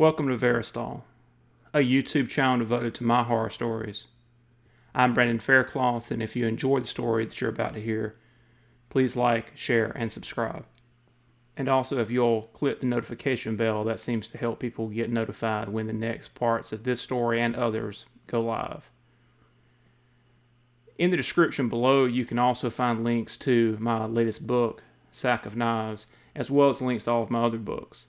Welcome to Verastahl, a YouTube channel devoted to my horror stories. I'm Brandon Faircloth, and if you enjoy the story that you're about to hear, please like, share, and subscribe. And also, if you'll click the notification bell, that seems to help people get notified when the next parts of this story and others go live. In the description below, you can also find links to my latest book, Sack of Knives, as well as links to all of my other books.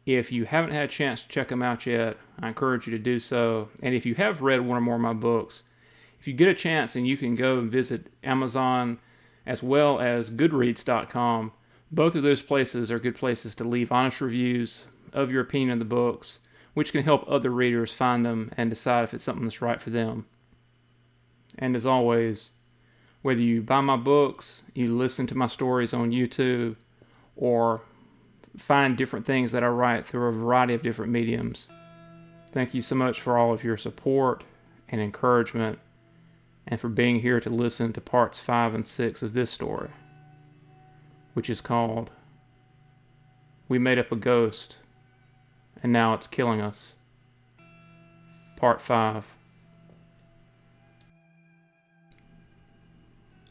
If you haven't had a chance to check them out yet, I encourage you to do so. And if you have read one or more of my books, if you get a chance and you can go and visit Amazon as well as Goodreads.com, both of those places are good places to leave honest reviews of your opinion of the books, which can help other readers find them and decide if it's something that's right for them. And as always, whether you buy my books, you listen to my stories on YouTube, or find different things that I write through a variety of different mediums, thank you so much for all of your support and encouragement, and for being here to listen to parts 5 and 6 of this story, which is called We Made Up a Ghost, and Now It's Killing Us, Part 5.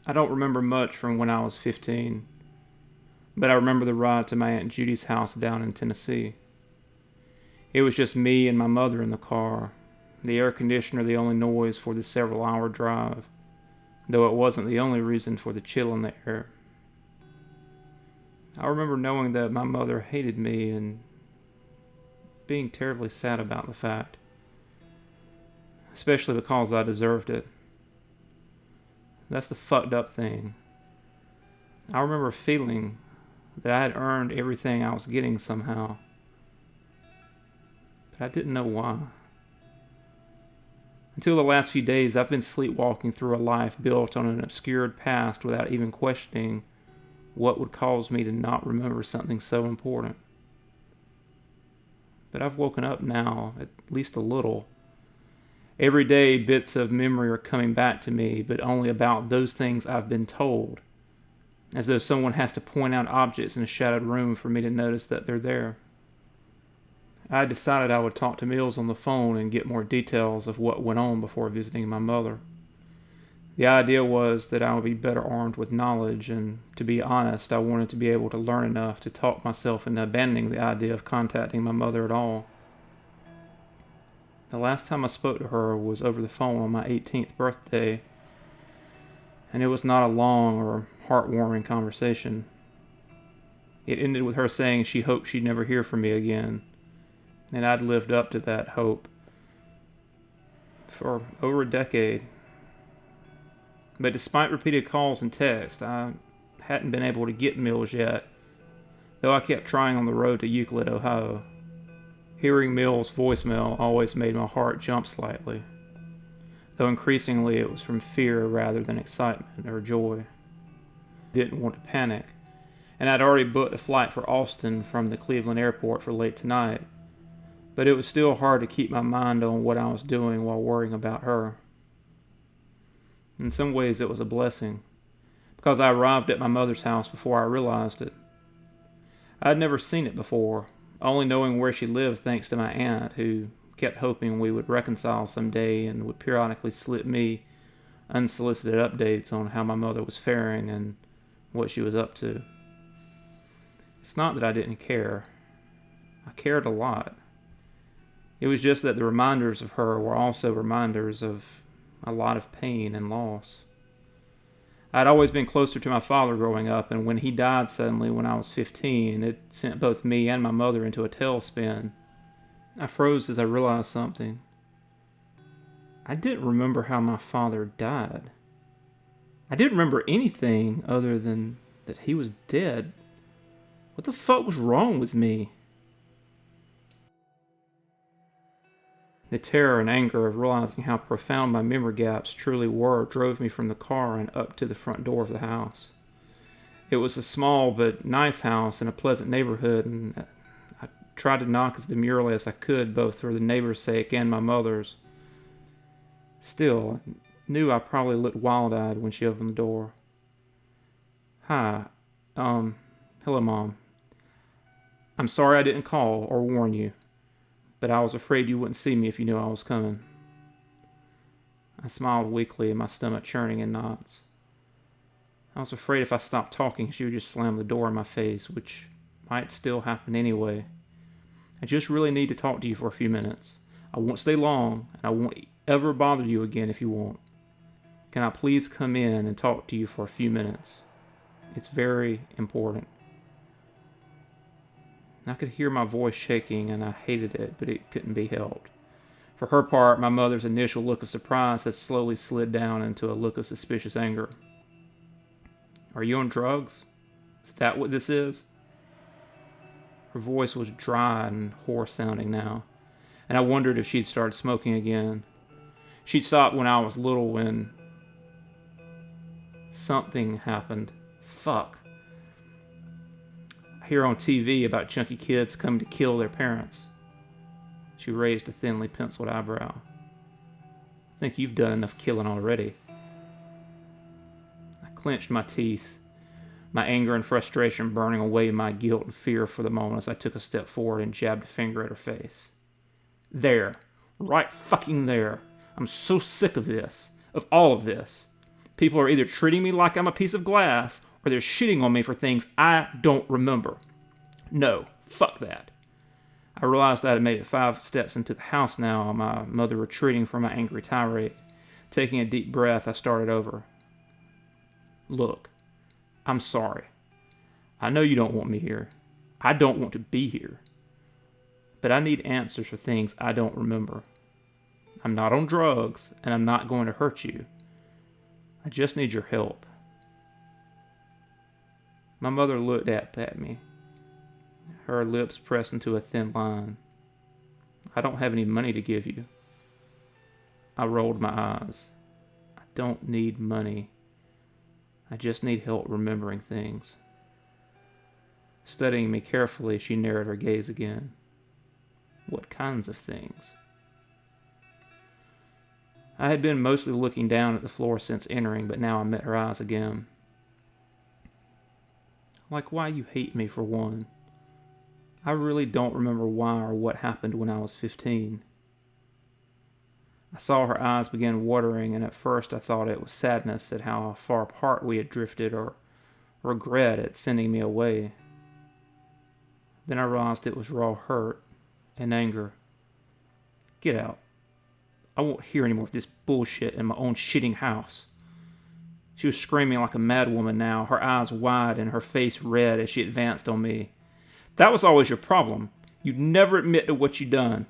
I don't remember much from when I was 15, but I remember the ride to my Aunt Judy's house down in Tennessee. It was just me and my mother in the car, the air conditioner the only noise for the several-hour drive, though it wasn't the only reason for the chill in the air. I remember knowing that my mother hated me and being terribly sad about the fact, especially because I deserved it. That's the fucked up thing. I remember feeling that I had earned everything I was getting somehow, but I didn't know why. Until the last few days, I've been sleepwalking through a life built on an obscured past without even questioning what would cause me to not remember something so important. But I've woken up now, at least a little. Every day, bits of memory are coming back to me, but only about those things I've been told, as though someone has to point out objects in a shadowed room for me to notice that they're there. I decided I would talk to Mills on the phone and get more details of what went on before visiting my mother. The idea was that I would be better armed with knowledge, and to be honest, I wanted to be able to learn enough to talk myself into abandoning the idea of contacting my mother at all. The last time I spoke to her was over the phone on my 18th birthday, and it was not a long or heartwarming conversation. It ended with her saying she hoped she'd never hear from me again, and I'd lived up to that hope for over a decade. But despite repeated calls and texts, I hadn't been able to get Mills yet, though I kept trying on the road to Euclid, Ohio. Hearing Mills' voicemail always made my heart jump slightly, though increasingly it was from fear rather than excitement or joy. I didn't want to panic, and I'd already booked a flight for Austin from the Cleveland airport for late tonight, but it was still hard to keep my mind on what I was doing while worrying about her. In some ways it was a blessing, because I arrived at my mother's house before I realized it. I had never seen it before, only knowing where she lived thanks to my aunt, who kept hoping we would reconcile someday and would periodically slip me unsolicited updates on how my mother was faring and what she was up to. It's not that I didn't care. I cared a lot. It was just that the reminders of her were also reminders of a lot of pain and loss. I'd always been closer to my father growing up, and when he died suddenly when I was 15, it sent both me and my mother into a tailspin. I froze as I realized something. I didn't remember how my father died. I didn't remember anything other than that he was dead. What the fuck was wrong with me? The terror and anger of realizing how profound my memory gaps truly were drove me from the car and up to the front door of the house. It was a small but nice house in a pleasant neighborhood, and I tried to knock as demurely as I could, both for the neighbors' sake and my mother's. Still, I knew I probably looked wild-eyed when she opened the door. Hi, hello, Mom. I'm sorry I didn't call or warn you. but I was afraid you wouldn't see me if you knew I was coming. I smiled weakly, my stomach churning in knots. I was afraid if I stopped talking, she would just slam the door in my face, which might still happen anyway. I just really need to talk to you for a few minutes. I won't stay long, and I won't ever bother you again if you won't. Can I please come in and talk to you for a few minutes? It's very important. I could hear my voice shaking, and I hated it, but it couldn't be helped. For her part, my mother's initial look of surprise had slowly slid down into a look of suspicious anger. Are you on drugs? Is that what this is? Her voice was dry and hoarse-sounding now, and I wondered if she'd started smoking again. She'd stopped when I was little when something happened. Fuck. I hear on TV about chunky kids coming to kill their parents. She raised a thinly penciled eyebrow. I think you've done enough killing already. I clenched my teeth, my anger and frustration burning away my guilt and fear for the moment as I took a step forward and jabbed a finger at her face. There. Right fucking there. I'm so sick of this. Of all of this. People are either treating me like I'm a piece of glass, or they're shitting on me for things I don't remember. No, fuck that. I realized I had made it 5 steps into the house now, my mother retreating from my angry tirade. Taking a deep breath, I started over. Look, I'm sorry. I know you don't want me here. I don't want to be here. But I need answers for things I don't remember. I'm not on drugs, and I'm not going to hurt you. I just need your help. My mother looked up at me, her lips pressed into a thin line. I don't have any money to give you. I rolled my eyes. I don't need money. I just need help remembering things. Studying me carefully, she narrowed her gaze again. What kinds of things? I had been mostly looking down at the floor since entering, but now I met her eyes again. Like why you hate me, for one. I really don't remember why or what happened when I was 15. I saw her eyes begin watering, and at first I thought it was sadness at how far apart we had drifted, or regret at sending me away. Then I realized it was raw hurt and anger. Get out. I won't hear any more of this bullshit in my own shitting house. She was screaming like a madwoman now, her eyes wide and her face red as she advanced on me. That was always your problem. You'd never admit to what you'd done.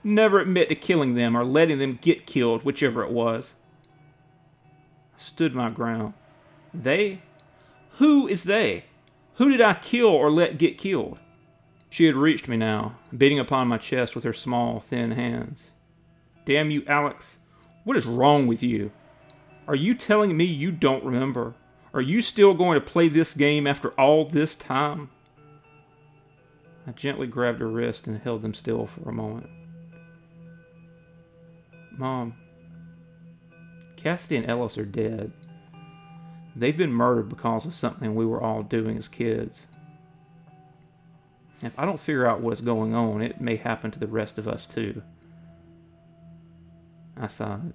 Never admit to killing them or letting them get killed, whichever it was. I stood my ground. They? Who is they? Who did I kill or let get killed? She had reached me now, beating upon my chest with her small, thin hands. Damn you, Alex. What is wrong with you? Are you telling me you don't remember? Are you still going to play this game after all this time? I gently grabbed her wrist and held them still for a moment. Mom, Cassidy and Ellis are dead. They've been murdered because of something we were all doing as kids. If I don't figure out what's going on, it may happen to the rest of us too. I sighed.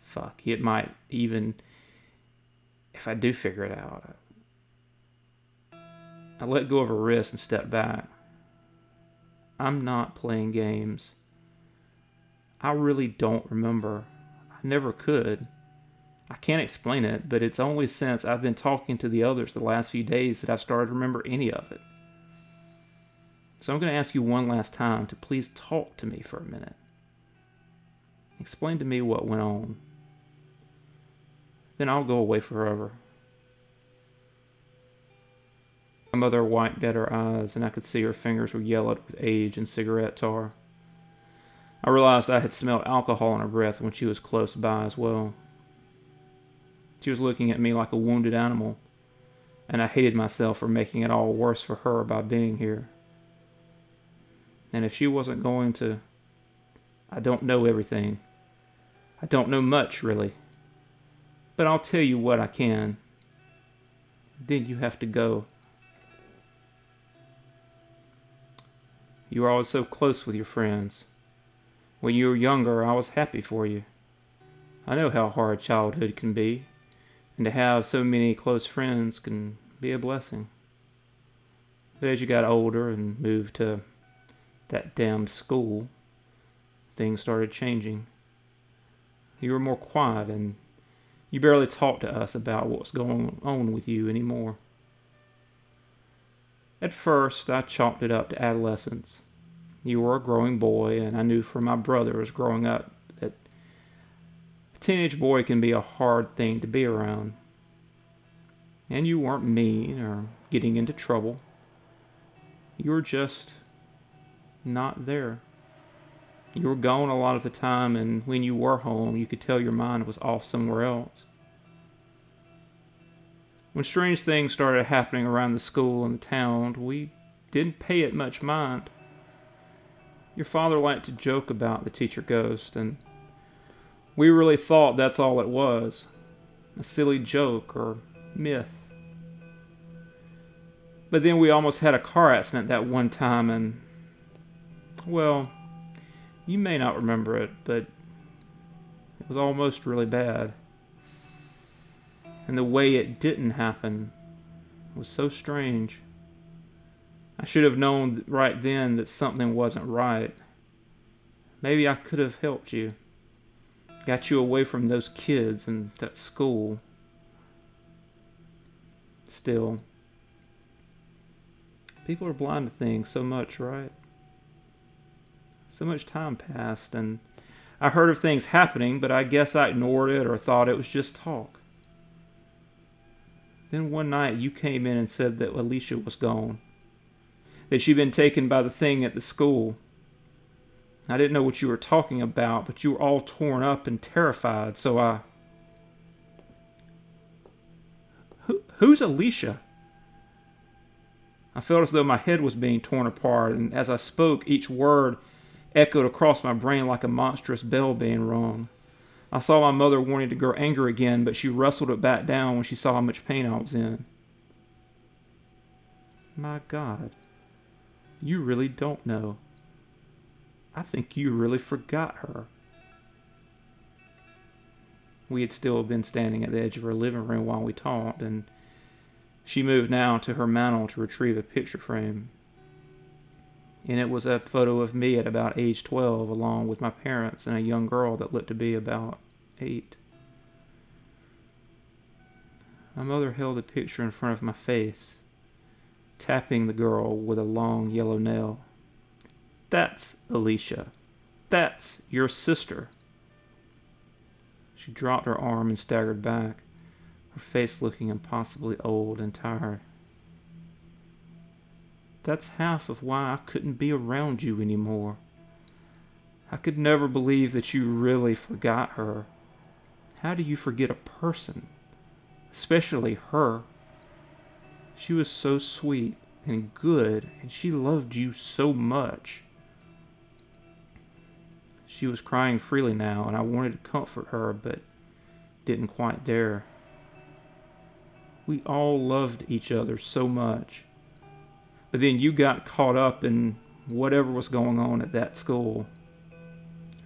Fuck, it might even, if I do figure it out. I let go of her wrist and stepped back. I'm not playing games. I really don't remember. I never could. I can't explain it, but it's only since I've been talking to the others the last few days that I've started to remember any of it. So I'm going to ask you one last time to please talk to me for a minute. Explain to me what went on. Then I'll go away forever. My mother wiped at her eyes, and I could see her fingers were yellowed with age and cigarette tar. I realized I had smelled alcohol in her breath when she was close by as well. She was looking at me like a wounded animal, and I hated myself for making it all worse for her by being here. And if she wasn't going to... I don't know everything. I don't know much, really. But I'll tell you what I can. Then you have to go. You were always so close with your friends. When you were younger, I was happy for you. I know how hard childhood can be, and to have so many close friends can be a blessing. But as you got older and moved to that damned school, things started changing. You were more quiet, and you barely talked to us about what was going on with you anymore. At first, I chalked it up to adolescence. You were a growing boy, and I knew from my brothers growing up that a teenage boy can be a hard thing to be around. And you weren't mean or getting into trouble. You were just not there. You were gone a lot of the time, and when you were home, you could tell your mind was off somewhere else. When strange things started happening around the school and the town, we didn't pay it much mind. Your father liked to joke about the teacher ghost, and we really thought that's all it was, a silly joke or myth. But then we almost had a car accident that one time, and, well, you may not remember it, but it was almost really bad. And the way it didn't happen was so strange. I should have known right then that something wasn't right. Maybe I could have helped you. Got you away from those kids and that school. Still, people are blind to things so much, right? So much time passed, and I heard of things happening, but I guess I ignored it or thought it was just talk. Then one night you came in and said that Alicia was gone. That she'd been taken by the thing at the school. I didn't know what you were talking about, but you were all torn up and terrified, so I... Who's Alicia? I felt as though my head was being torn apart, and as I spoke, each word echoed across my brain like a monstrous bell being rung. I saw my mother wanting to grow angry again, but she wrestled it back down when she saw how much pain I was in. My God, you really don't know. I think you really forgot her. We had still been standing at the edge of her living room while we talked, and she moved now to her mantel to retrieve a picture frame. And it was a photo of me at about age 12, along with my parents and a young girl that looked to be about 8. My mother held the picture in front of my face, tapping the girl with a long yellow nail. That's Alicia. That's your sister. She dropped her arm and staggered back, her face looking impossibly old and tired. That's half of why I couldn't be around you anymore. I could never believe that you really forgot her. How do you forget a person? Especially her. She was so sweet and good, and she loved you so much. She was crying freely now, and I wanted to comfort her, but didn't quite dare. We all loved each other so much. But then you got caught up in whatever was going on at that school.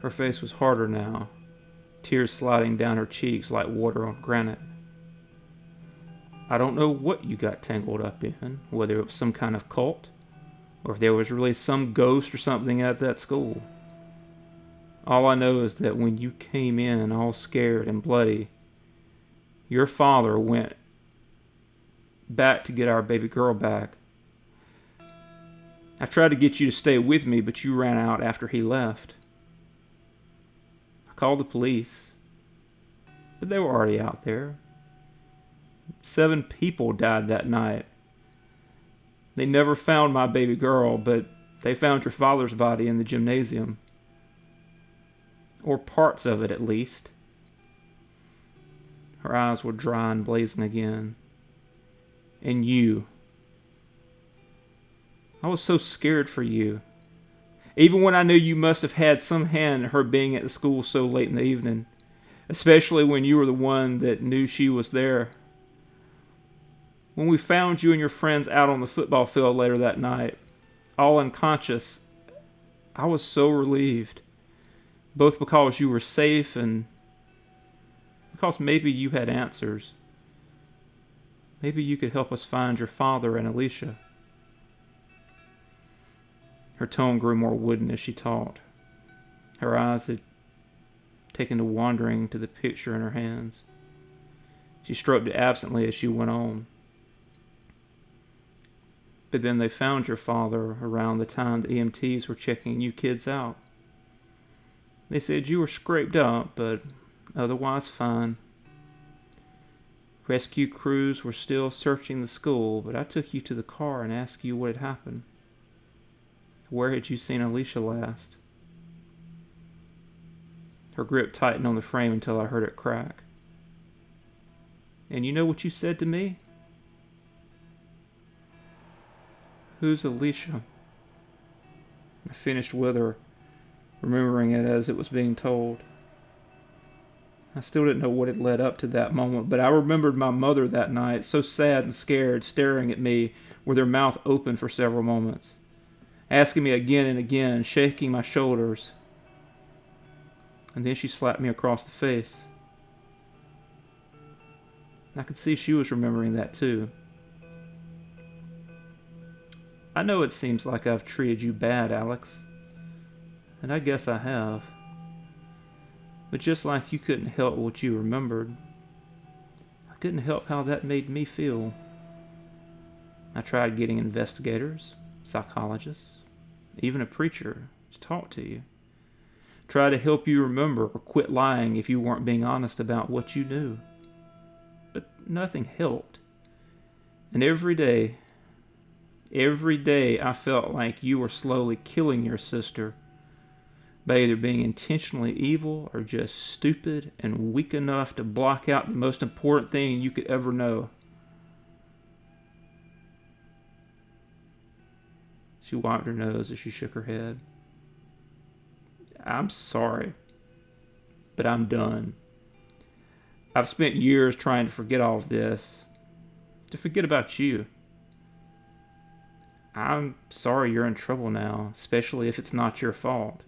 Her face was harder now, tears sliding down her cheeks like water on granite. I don't know what you got tangled up in, whether it was some kind of cult, or if there was really some ghost or something at that school. All I know is that when you came in all scared and bloody, your father went back to get our baby girl back. I tried to get you to stay with me, but you ran out after he left. I called the police, but they were already out there. 7 people died that night. They never found my baby girl, but they found your father's body in the gymnasium. Or parts of it, at least. Her eyes were dry and blazing again. And you. I was so scared for you. Even when I knew you must have had some hand in her being at the school so late in the evening. Especially when you were the one that knew she was there. When we found you and your friends out on the football field later that night, all unconscious I was so relieved, both because you were safe and because maybe you had answers. Maybe you could help us find your father and Alicia. Her tone grew more wooden as she talked. Her eyes had taken to wandering to the picture in her hands. She stroked it absently as she went on. But then they found your father around the time the EMTs were checking you kids out. They said you were scraped up, but otherwise fine. Rescue crews were still searching the school, but I took you to the car and asked you what had happened. Where had you seen Alicia last? Her grip tightened on the frame until I heard it crack. And you know what you said to me? Who's Alicia? I finished with her, remembering it as it was being told. I still didn't know what had led up to that moment, but I remembered my mother that night, so sad and scared, staring at me with her mouth open for several moments, asking me again and again, shaking my shoulders. And then she slapped me across the face. I could see she was remembering that too. I know it seems like I've treated you bad, Alex, and I guess I have. But just like you couldn't help what you remembered, I couldn't help how that made me feel. I tried getting investigators, psychologists, even a preacher to talk to you. Try to help you remember or quit lying if you weren't being honest about what you knew. But nothing helped. And every day I felt like you were slowly killing your sister by either being intentionally evil or just stupid and weak enough to block out the most important thing you could ever know. She wiped her nose as she shook her head. I'm sorry, but I'm done. I've spent years trying to forget all of this, to forget about you. I'm sorry you're in trouble now, especially if it's not your fault.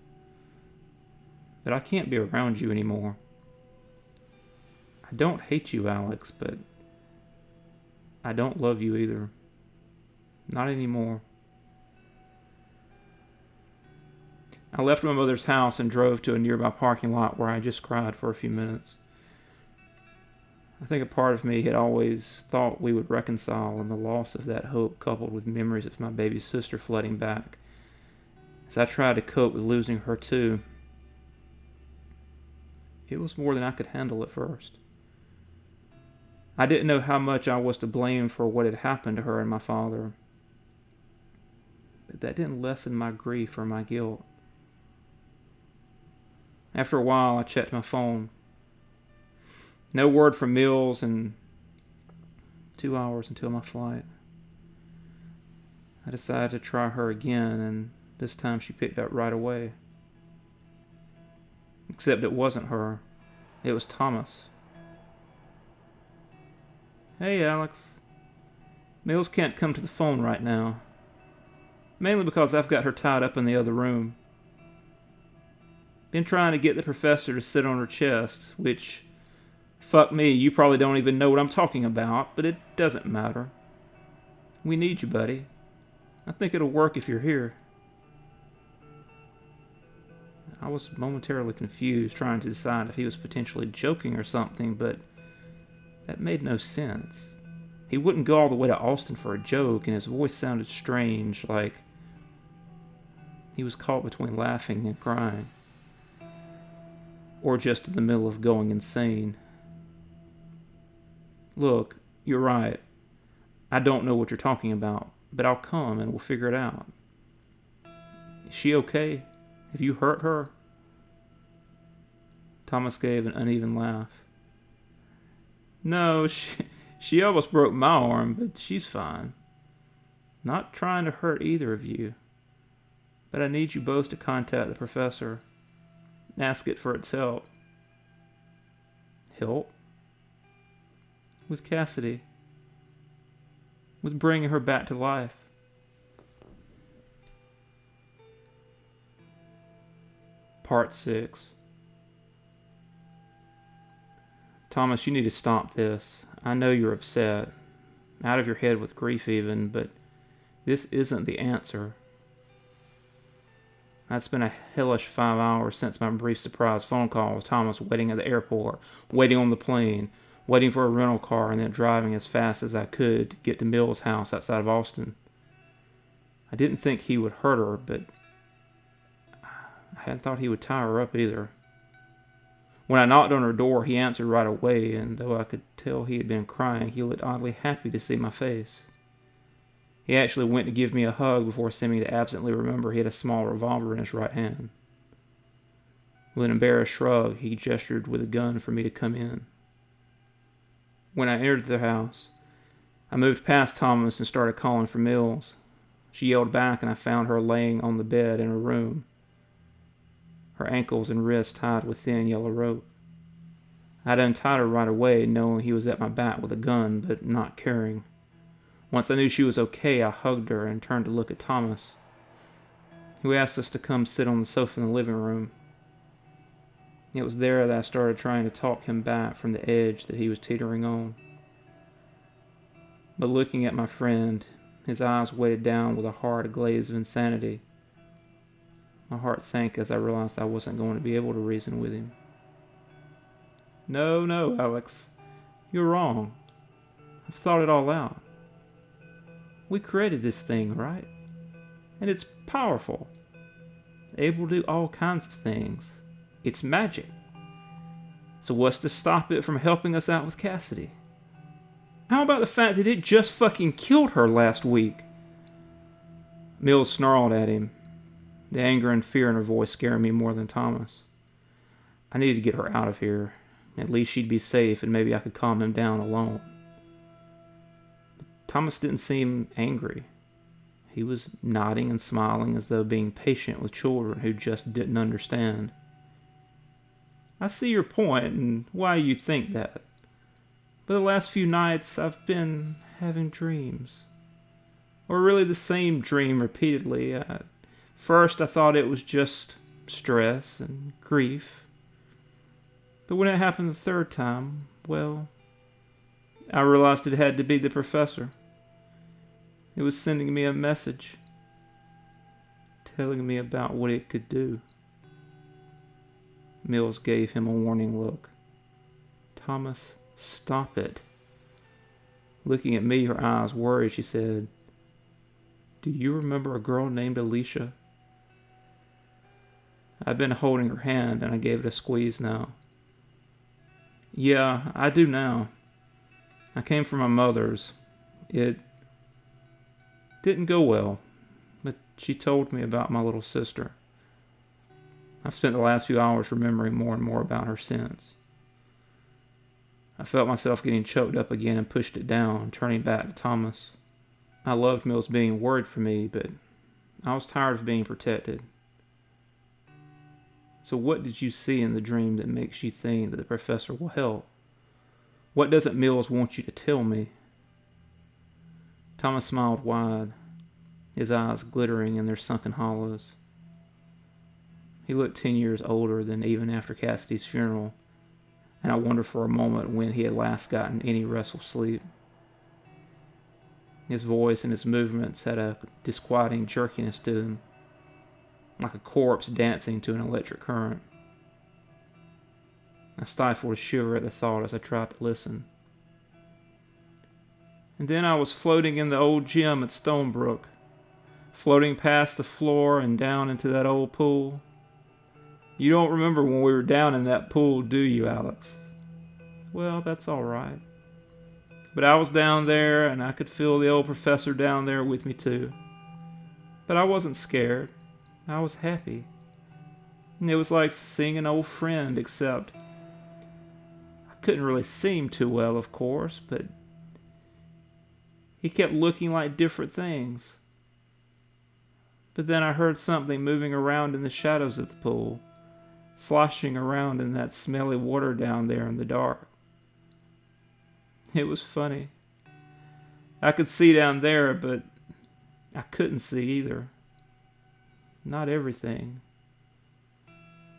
But I can't be around you anymore. I don't hate you, Alex, but I don't love you either. Not anymore. I left my mother's house and drove to a nearby parking lot where I just cried for a few minutes. I think a part of me had always thought we would reconcile, and the loss of that hope coupled with memories of my baby sister flooding back as I tried to cope with losing her too. It was more than I could handle at first. I didn't know how much I was to blame for what had happened to her and my father, but that didn't lessen my grief or my guilt. After a while, I checked my phone. No word from Mills, and 2 hours until my flight. I decided to try her again, and this time she picked up right away. Except it wasn't her. It was Thomas. Hey, Alex. Mills can't come to the phone right now. Mainly because I've got her tied up in the other room. Been trying to get the professor to sit on her chest, which, fuck me, you probably don't even know what I'm talking about, but it doesn't matter. We need you, buddy. I think it'll work if you're here. I was momentarily confused, trying to decide if he was potentially joking or something, but that made no sense. He wouldn't go all the way to Austin for a joke, and his voice sounded strange, like he was caught between laughing and crying. Or just in the middle of going insane. Look, you're right. I don't know what you're talking about, but I'll come and we'll figure it out. Is she okay? Have you hurt her? Thomas gave an uneven laugh. No, she almost broke my arm, but she's fine. Not trying to hurt either of you. But I need you both to contact the professor. Ask it for its help. Help? With Cassidy. With bringing her back to life. Part 6. Thomas, you need to stop this. I know you're upset, out of your head with grief even, but this isn't the answer. It's been a hellish 5 hours since my brief surprise phone call with Thomas waiting at the airport, waiting on the plane, waiting for a rental car, and then driving as fast as I could to get to Mill's house outside of Austin. I didn't think he would hurt her, but I hadn't thought he would tie her up either. When I knocked on her door, he answered right away, and though I could tell he had been crying, he looked oddly happy to see my face. He actually went to give me a hug before seeming to absently remember he had a small revolver in his right hand. With an embarrassed shrug, he gestured with a gun for me to come in. When I entered the house, I moved past Thomas and started calling for Mills. She yelled back, and I found her laying on the bed in her room, her ankles and wrists tied with thin yellow rope. I'd untied her right away, knowing he was at my back with a gun, but not caring. Once I knew she was okay, I hugged her and turned to look at Thomas, who asked us to come sit on the sofa in the living room. It was there that I started trying to talk him back from the edge that he was teetering on. But looking at my friend, his eyes weighted down with a hard glaze of insanity. My heart sank as I realized I wasn't going to be able to reason with him. No, Alex. You're wrong. I've thought it all out. We created this thing, right? And it's powerful. Able to do all kinds of things. It's magic. So what's to stop it from helping us out with Cassidy? How about the fact that it just fucking killed her last week? Mills snarled at him, the anger and fear in her voice scaring me more than Thomas. I needed to get her out of here. At least she'd be safe, and maybe I could calm him down alone. But Thomas didn't seem angry. He was nodding and smiling as though being patient with children who just didn't understand. I see your point and why you think that. But the last few nights I've been having dreams. Or really the same dream repeatedly. First I thought it was just stress and grief. But when it happened the third time, well, I realized it had to be the professor. It was sending me a message, telling me about what it could do. Mills gave him a warning look. Thomas, stop it. Looking at me, her eyes worried, she said, Do you remember a girl named Alicia? I'd been holding her hand, and I gave it a squeeze now. Yeah, I do now. I came from my mother's. It didn't go well, but she told me about my little sister. I've spent the last few hours remembering more and more about her since. I felt myself getting choked up again and pushed it down, turning back to Thomas. I loved Mills being worried for me, but I was tired of being protected. So what did you see in the dream that makes you think that the professor will help? What doesn't Mills want you to tell me? Thomas smiled wide, his eyes glittering in their sunken hollows. He looked 10 years older than even after Cassidy's funeral, and I wondered for a moment when he had last gotten any restful sleep. His voice and his movements had a disquieting jerkiness to them, like a corpse dancing to an electric current. I stifled a shiver at the thought as I tried to listen. And then I was floating in the old gym at Stonebrook, floating past the floor and down into that old pool. You don't remember when we were down in that pool, do you, Alex? Well, that's all right. But I was down there, and I could feel the old professor down there with me too. But I wasn't scared. I was happy. And it was like seeing an old friend, except I couldn't really see him too well, of course, but he kept looking like different things. But then I heard something moving around in the shadows of the pool, sloshing around in that smelly water down there in the dark. It was funny. I could see down there, but I couldn't see either. Not everything.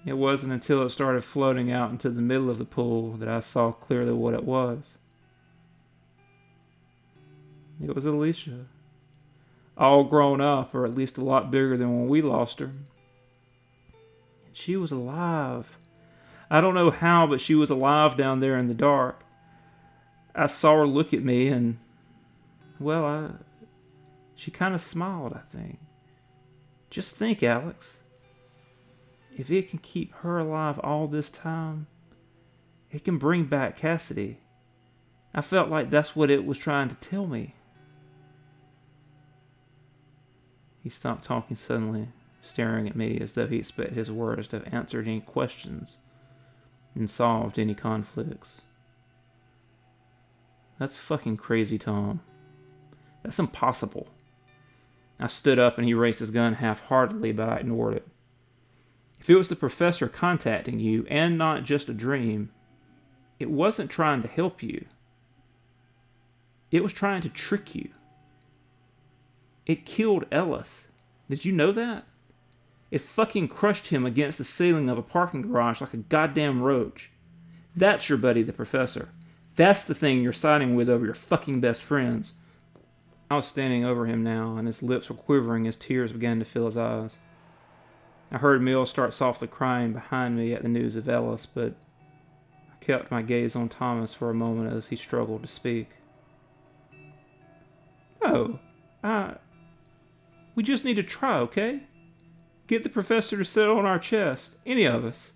It wasn't until it started floating out into the middle of the pool that I saw clearly what it was. It was Alicia. All grown up, or at least a lot bigger than when we lost her. She was alive. I don't know how, but she was alive down there in the dark. I saw her look at me and, well, she kind of smiled, I think. Just think, Alex. If it can keep her alive all this time, it can bring back Cassidy. I felt like that's what it was trying to tell me. He stopped talking suddenly, staring at me as though he expected his words to have answered any questions and solved any conflicts. That's fucking crazy, Tom. That's impossible. I stood up and he raised his gun half-heartedly, but I ignored it. If it was the professor contacting you, and not just a dream, it wasn't trying to help you. It was trying to trick you. It killed Ellis. Did you know that? It fucking crushed him against the ceiling of a parking garage like a goddamn roach. That's your buddy, the professor. That's the thing you're siding with over your fucking best friends. I was standing over him now, and his lips were quivering as tears began to fill his eyes. I heard Mills start softly crying behind me at the news of Ellis, but I kept my gaze on Thomas for a moment as he struggled to speak. No, we just need to try, okay? Get the professor to sit on our chest, any of us.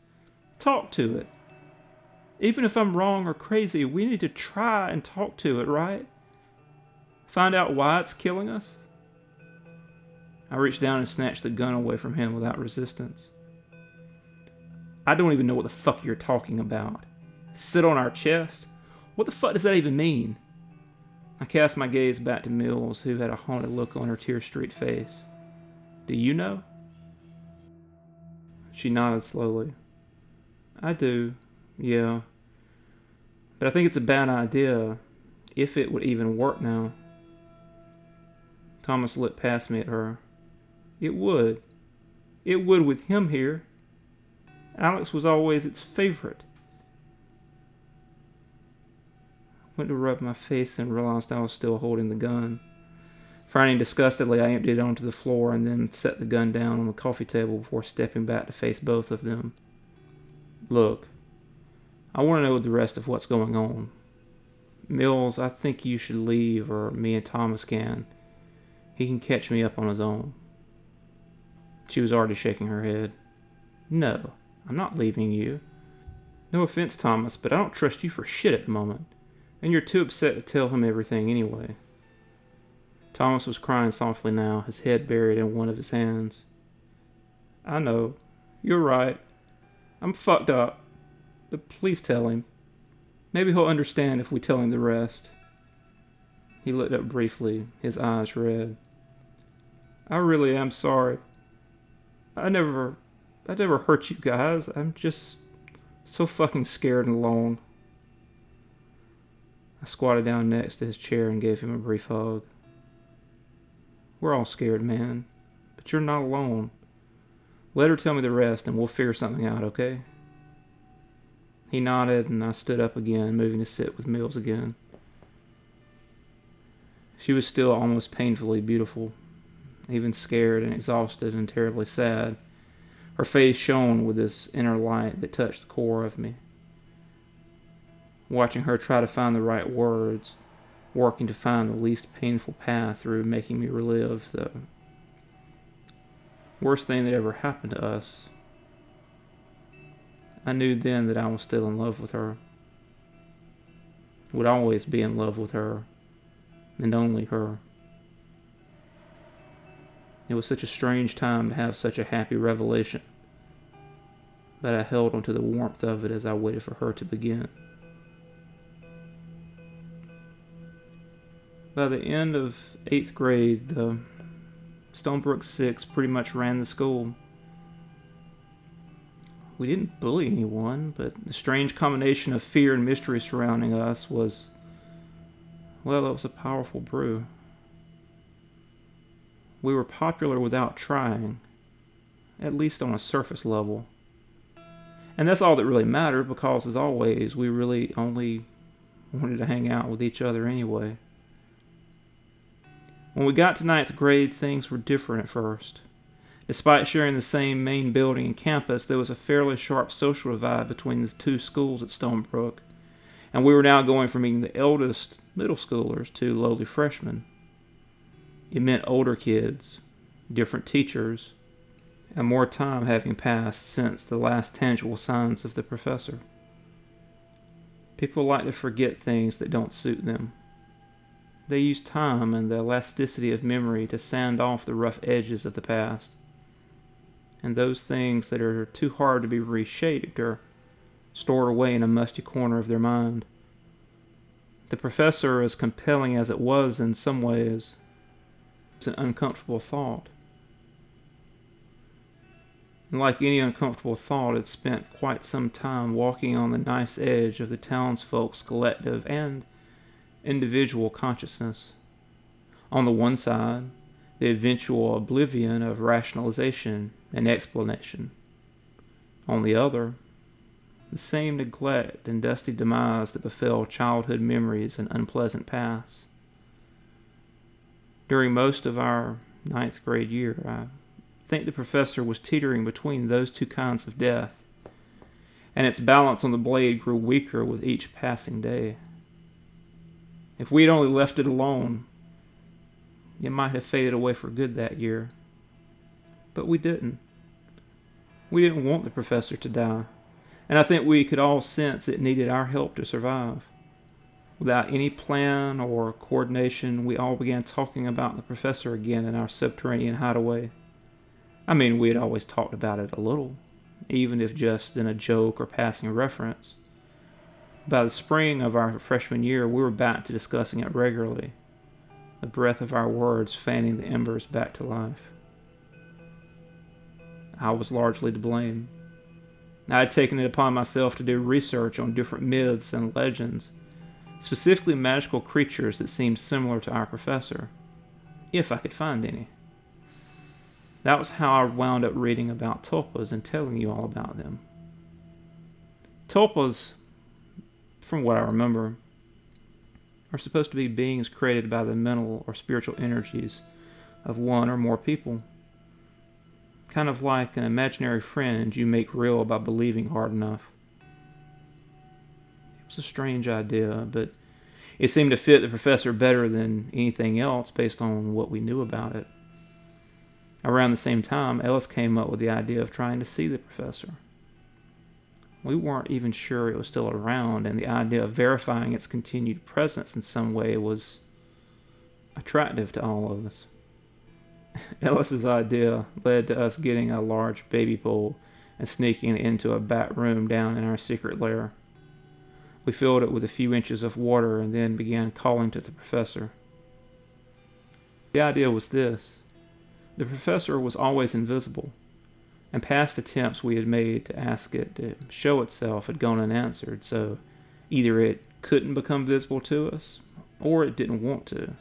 Talk to it. Even if I'm wrong or crazy, we need to try and talk to it, right? Find out why it's killing us? I reached down and snatched the gun away from him without resistance. I don't even know what the fuck you're talking about. Sit on our chest? What the fuck does that even mean? I cast my gaze back to Mills, who had a haunted look on her tear-streaked face. Do you know? She nodded slowly. I do, yeah. But I think it's a bad idea, if it would even work now. Thomas looked past me at her. It would. It would with him here. Alex was always its favorite. I went to rub my face and realized I was still holding the gun. Frowning disgustedly, I emptied it onto the floor and then set the gun down on the coffee table before stepping back to face both of them. Look, I want to know the rest of what's going on. Mills, I think you should leave, or me and Thomas can. He can catch me up on his own. She was already shaking her head. No, I'm not leaving you. No offense, Thomas, but I don't trust you for shit at the moment. And you're too upset to tell him everything anyway. Thomas was crying softly now, his head buried in one of his hands. I know. You're right. I'm fucked up. But please tell him. Maybe he'll understand if we tell him the rest. He looked up briefly, his eyes red. I really am sorry. I never hurt you guys. I'm just so fucking scared and alone. I squatted down next to his chair and gave him a brief hug. We're all scared, man. But you're not alone. Let her tell me the rest and we'll figure something out, okay? He nodded and I stood up again, moving to sit with Mills again. She was still almost painfully beautiful, even scared and exhausted and terribly sad. Her face shone with this inner light that touched the core of me. Watching her try to find the right words, working to find the least painful path through making me relive the worst thing that ever happened to us. I knew then that I was still in love with her. Would always be in love with her, and only her. It was such a strange time to have such a happy revelation, but I held onto the warmth of it as I waited for her to begin. By the end of 8th grade, the Stonebrook Six pretty much ran the school. We didn't bully anyone, but the strange combination of fear and mystery surrounding us was, well, it was a powerful brew. We were popular without trying, at least on a surface level. And that's all that really mattered, because, as always, we really only wanted to hang out with each other anyway. When we got to ninth grade, things were different at first. Despite sharing the same main building and campus, there was a fairly sharp social divide between the two schools at Stonebrook, and we were now going from being the eldest middle schoolers to lowly freshmen. It meant older kids, different teachers, and more time having passed since the last tangible signs of the professor. People like to forget things that don't suit them. They use time and the elasticity of memory to sand off the rough edges of the past. And those things that are too hard to be reshaped are stored away in a musty corner of their mind. The professor, as compelling as it was in some ways, was an uncomfortable thought. And like any uncomfortable thought, it spent quite some time walking on the knife's edge of the townsfolk's collective and individual consciousness. On the one side, the eventual oblivion of rationalization and explanation. On the other, the same neglect and dusty demise that befell childhood memories and unpleasant pasts. During most of our ninth grade year, I think the professor was teetering between those two kinds of death, and its balance on the blade grew weaker with each passing day. If we had only left it alone, it might have faded away for good that year. But we didn't. We didn't want the professor to die, and I think we could all sense it needed our help to survive. Without any plan or coordination, we all began talking about the professor again in our subterranean hideaway. I mean, we had always talked about it a little, even if just in a joke or passing reference. By the spring of our freshman year, we were back to discussing it regularly, the breath of our words fanning the embers back to life. I was largely to blame. I had taken it upon myself to do research on different myths and legends, specifically magical creatures that seemed similar to our professor, if I could find any. That was how I wound up reading about tulpas and telling you all about them. Tulpas, from what I remember, are supposed to be beings created by the mental or spiritual energies of one or more people. Kind of like an imaginary friend you make real by believing hard enough. It was a strange idea, but it seemed to fit the professor better than anything else based on what we knew about it. Around the same time, Ellis came up with the idea of trying to see the professor. We weren't even sure it was still around, and the idea of verifying its continued presence in some way was attractive to all of us. Ellis's idea led to us getting a large baby pool and sneaking it into a back room down in our secret lair. We filled it with a few inches of water and then began calling to the professor. The idea was this. The professor was always invisible, and past attempts we had made to ask it to show itself had gone unanswered, so either it couldn't become visible to us, or it didn't want to.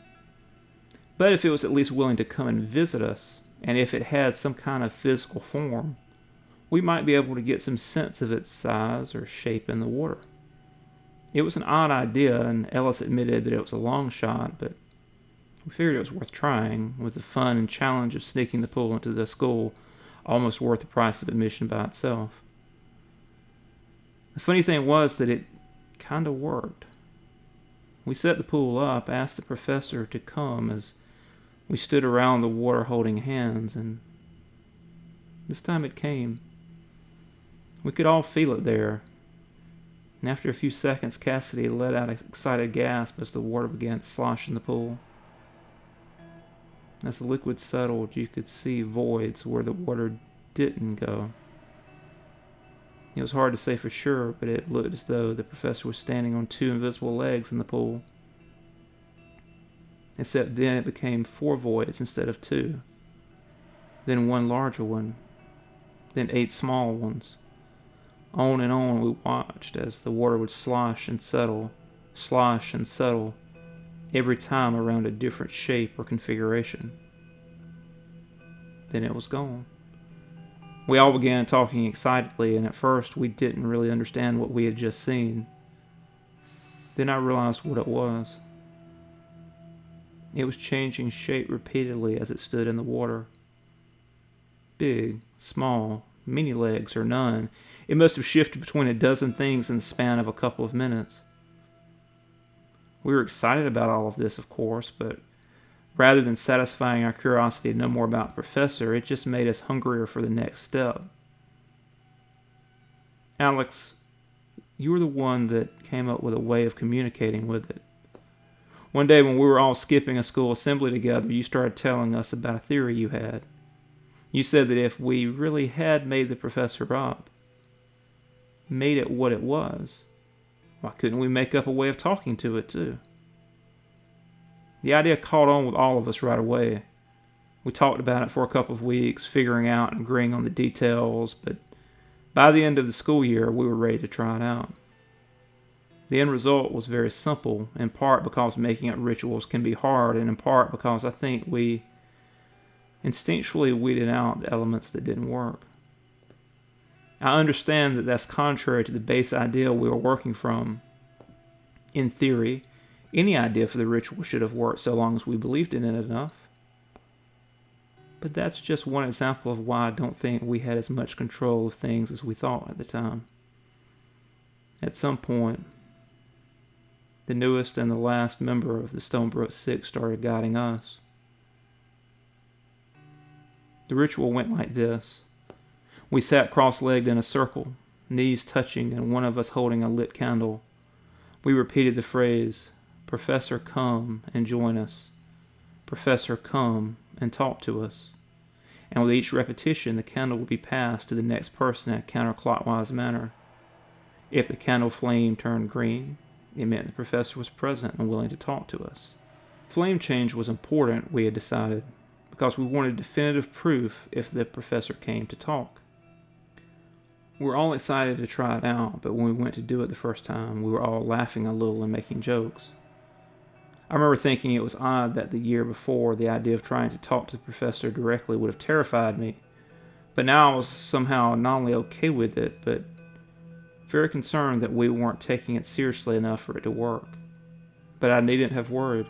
But if it was at least willing to come and visit us, and if it had some kind of physical form, we might be able to get some sense of its size or shape in the water. It was an odd idea, and Ellis admitted that it was a long shot, but we figured it was worth trying, with the fun and challenge of sneaking the pool into the school almost worth the price of admission by itself. The funny thing was that it kind of worked. We set the pool up, asked the professor to come as we stood around the water holding hands, and this time it came. We could all feel it there, and after a few seconds, Cassidy let out an excited gasp as the water began to slosh in the pool. As the liquid settled, you could see voids where the water didn't go. It was hard to say for sure, but it looked as though the professor was standing on two invisible legs in the pool. Except then it became 4 voids instead of 2. Then 1 larger one. Then 8 small ones. On and on we watched as the water would slosh and settle, every time around a different shape or configuration. Then it was gone. We all began talking excitedly, and at first we didn't really understand what we had just seen. Then I realized what it was. It was changing shape repeatedly as it stood in the water. Big, small, many legs or none, it must have shifted between a dozen things in the span of a couple of minutes. We were excited about all of this, of course, but rather than satisfying our curiosity to know more about the professor, it just made us hungrier for the next step. Alex, you were the one that came up with a way of communicating with it. One day when we were all skipping a school assembly together, you started telling us about a theory you had. You said that if we really had made the professor up, made it what it was, why couldn't we make up a way of talking to it too? The idea caught on with all of us right away. We talked about it for a couple of weeks, figuring out and agreeing on the details, but by the end of the school year, we were ready to try it out. The end result was very simple, in part because making up rituals can be hard, and in part because I think we instinctually weeded out the elements that didn't work. I understand that that's contrary to the base idea we were working from. In theory, any idea for the ritual should have worked so long as we believed in it enough. But that's just one example of why I don't think we had as much control of things as we thought at the time. At some point, the newest and the last member of the Stonebrook Six started guiding us. The ritual went like this. We sat cross-legged in a circle, knees touching and one of us holding a lit candle. We repeated the phrase, "Professor, come and join us. Professor, come and talk to us." And with each repetition, the candle would be passed to the next person in a counterclockwise manner. If the candle flame turned green, it meant the professor was present and willing to talk to us. Flame change was important, we had decided, because we wanted definitive proof if the professor came to talk. We were all excited to try it out, but when we went to do it the first time, we were all laughing a little and making jokes. I remember thinking it was odd that the year before, the idea of trying to talk to the professor directly would have terrified me, but now I was somehow not only okay with it, but very concerned that we weren't taking it seriously enough for it to work. But I needn't have worried.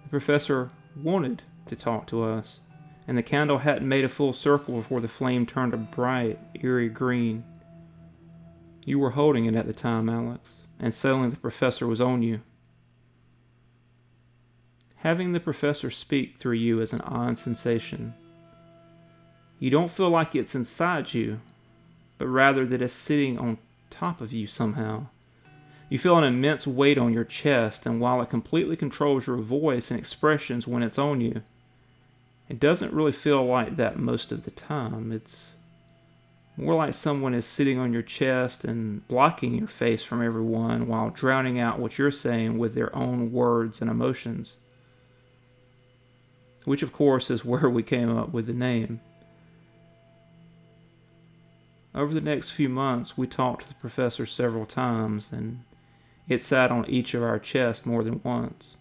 The professor wanted to talk to us, and the candle hadn't made a full circle before the flame turned a bright, eerie green. You were holding it at the time, Alex, and suddenly the professor was on you. Having the professor speak through you is an odd sensation. You don't feel like it's inside you, but rather that it's sitting on top of you somehow. You feel an immense weight on your chest, and while it completely controls your voice and expressions when it's on you, it doesn't really feel like that most of the time. It's more like someone is sitting on your chest and blocking your face from everyone while drowning out what you're saying with their own words and emotions. Which, of course, is where we came up with the name. Over the next few months, we talked to the professor several times, and it sat on each of our chests more than once.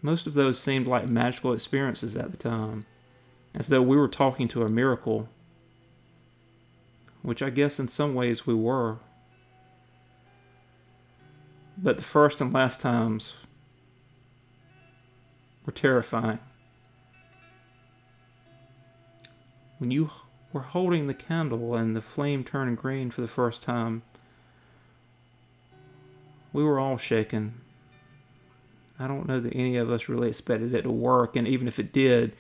Most of those seemed like magical experiences at the time, as though we were talking to a miracle, which I guess in some ways we were. But the first and last times were terrifying. When you were holding the candle and the flame turned green for the first time, we were all shaken. I don't know that any of us really expected it to work, and even if it did,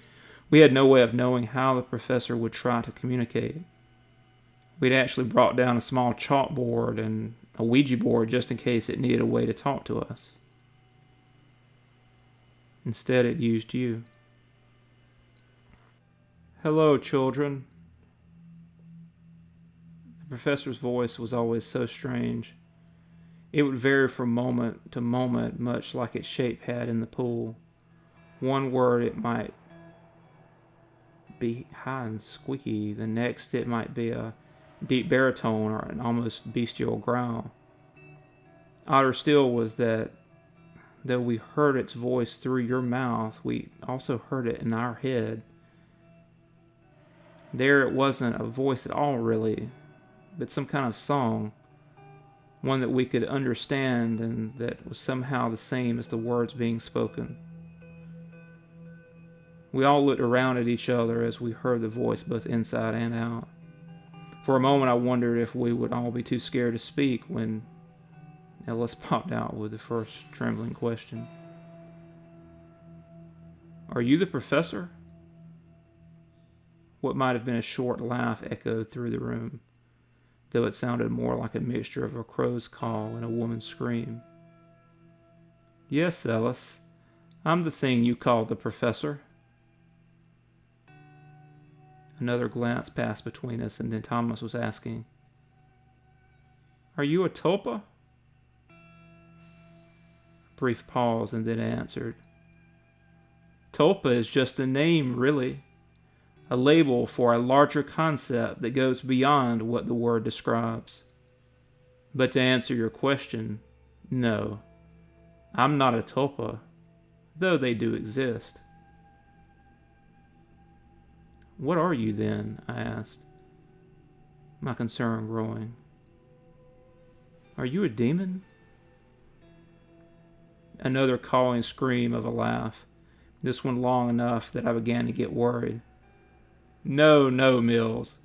we had no way of knowing how the professor would try to communicate. We'd actually brought down a small chalkboard and a Ouija board just in case it needed a way to talk to us. Instead, it used you. "Hello, children." The professor's voice was always so strange. It would vary from moment to moment, much like its shape had in the pool. One word it might be high and squeaky, the next it might be a deep baritone or an almost bestial growl. Odder still was that though we heard its voice through your mouth, we also heard it in our head. There it wasn't a voice at all, really, but some kind of song, one that we could understand and that was somehow the same as the words being spoken. We all looked around at each other as we heard the voice both inside and out. For a moment I wondered if we would all be too scared to speak when Ellis popped out with the first trembling question. "Are you the professor?" What might have been a short laugh echoed through the room, though it sounded more like a mixture of a crow's call and a woman's scream. "Yes, Ellis, I'm the thing you call the professor." Another glance passed between us, and then Thomas was asking, "Are you a tulpa?" A brief pause, and then answered, "Tulpa is just a name, really. A label for a larger concept that goes beyond what the word describes. But to answer your question, no, I'm not a tulpa, though they do exist." "What are you then?" I asked, my concern growing. "Are you a demon?" Another calling scream of a laugh, this one long enough that I began to get worried. No, Mills.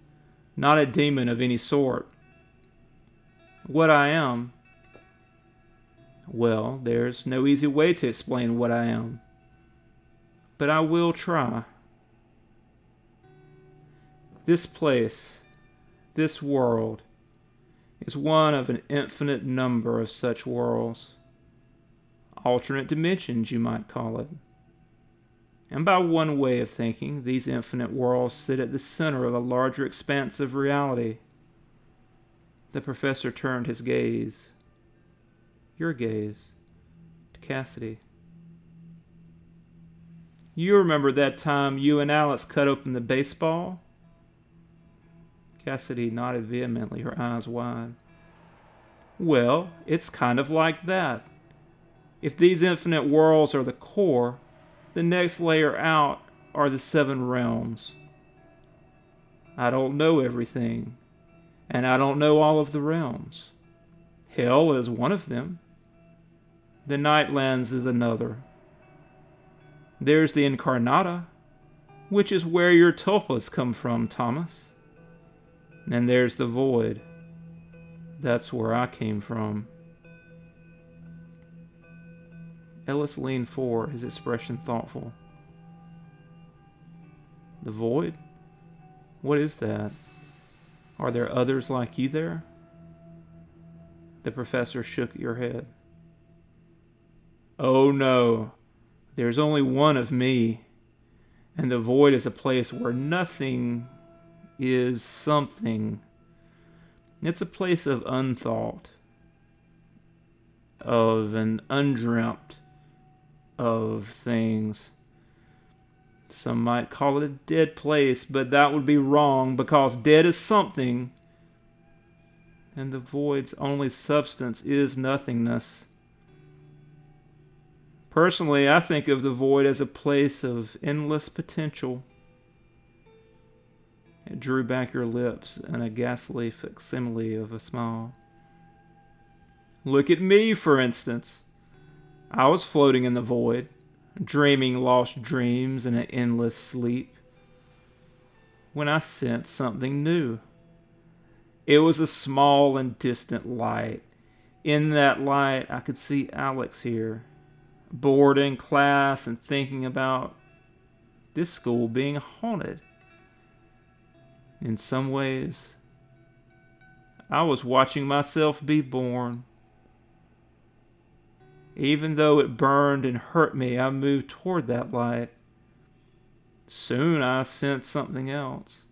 Not a demon of any sort. What I am? Well, there's no easy way to explain what I am. But I will try. This place, this world, is one of an infinite number of such worlds. Alternate dimensions, you might call it. And by one way of thinking, these infinite worlds sit at the center of a larger expanse of reality. The professor turned his gaze, your gaze, to Cassidy. "You remember that time you and Alex cut open the baseball?" Cassidy nodded vehemently, her eyes wide. "Well, it's kind of like that. If these infinite worlds are the core, the next layer out are the 7 realms. I don't know everything, and I don't know all of the realms. Hell is one of them. The Nightlands is another. There's the Incarnata, which is where your tulpas come from, Thomas. And there's the Void. That's where I came from." Ellis leaned forward, his expression thoughtful. "The Void? What is that? Are there others like you there?" The professor shook your head. "Oh no, there's only one of me. And the Void is a place where nothing is something. It's a place of unthought, of an undreamt of things. Some might call it a dead place, but that would be wrong, because dead is something, and the Void's only substance is nothingness. Personally, I think of the Void as a place of endless potential." It drew back your lips in a ghastly facsimile of a smile. "Look at me, for instance. I was floating in the Void, dreaming lost dreams in an endless sleep, when I sensed something new. It was a small and distant light. In that light, I could see Alex here, bored in class and thinking about this school being haunted. In some ways, I was watching myself be born. Even though it burned and hurt me, I moved toward that light. Soon I sensed something else.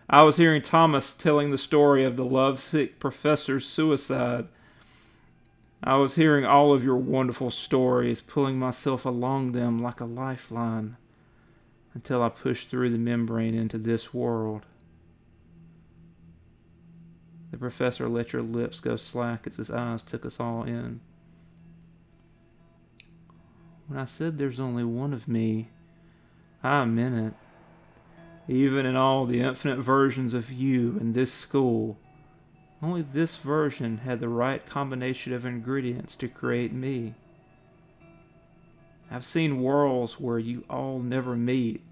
I was hearing Thomas telling the story of the lovesick professor's suicide. I was hearing all of your wonderful stories, pulling myself along them like a lifeline, until I pushed through the membrane into this world." The professor let your lips go slack as his eyes took us all in. "When I said there's only one of me, I meant it. Even in all the infinite versions of you in this school, only this version had the right combination of ingredients to create me. I've seen worlds where you all never meet,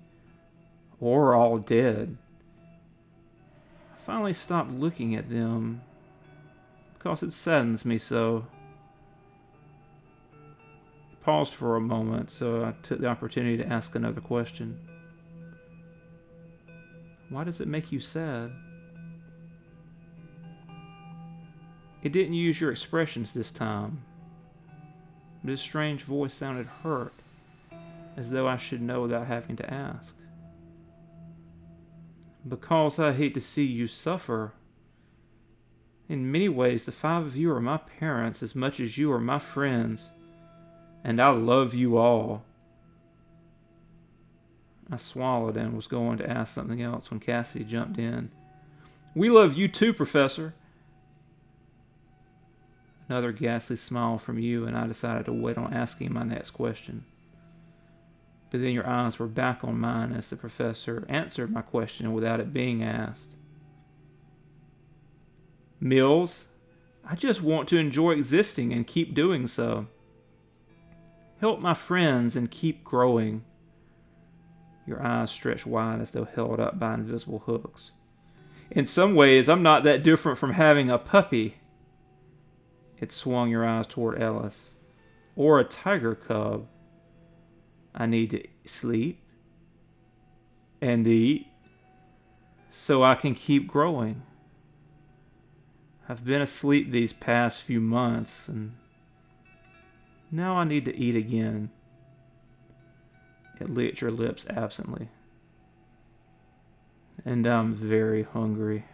or are all dead. I finally stopped looking at them because it saddens me so. I paused for a moment, so I took the opportunity to ask another question. Why does it make you sad? It didn't use your expressions this time, but his strange voice sounded hurt, as though I should know without having to ask. Because I hate to see you suffer. In many ways, the 5 of you are my parents as much as you are my friends, and I love you all. I swallowed and was going to ask something else when Cassie jumped in. We love you too, Professor. Another ghastly smile from you, and I decided to wait on asking my next question. But then your eyes were back on mine as the professor answered my question without it being asked. Mills, I just want to enjoy existing and keep doing so. Help my friends and keep growing. Your eyes stretched wide as though held up by invisible hooks. In some ways, I'm not that different from having a puppy. It swung your eyes toward Ellis. Or a tiger cub. I need to sleep and eat so I can keep growing. I've been asleep these past few months, and now I need to eat again. It licked your lips absently. And I'm very hungry.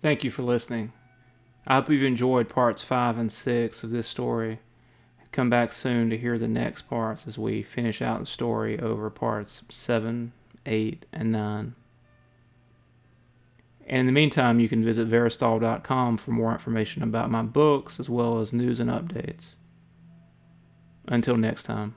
Thank you for listening. I hope you've enjoyed parts 5 and 6 of this story. Come back soon to hear the next parts as we finish out the story over parts 7, 8, and 9. And in the meantime, you can visit Verastahl.com for more information about my books as well as news and updates. Until next time.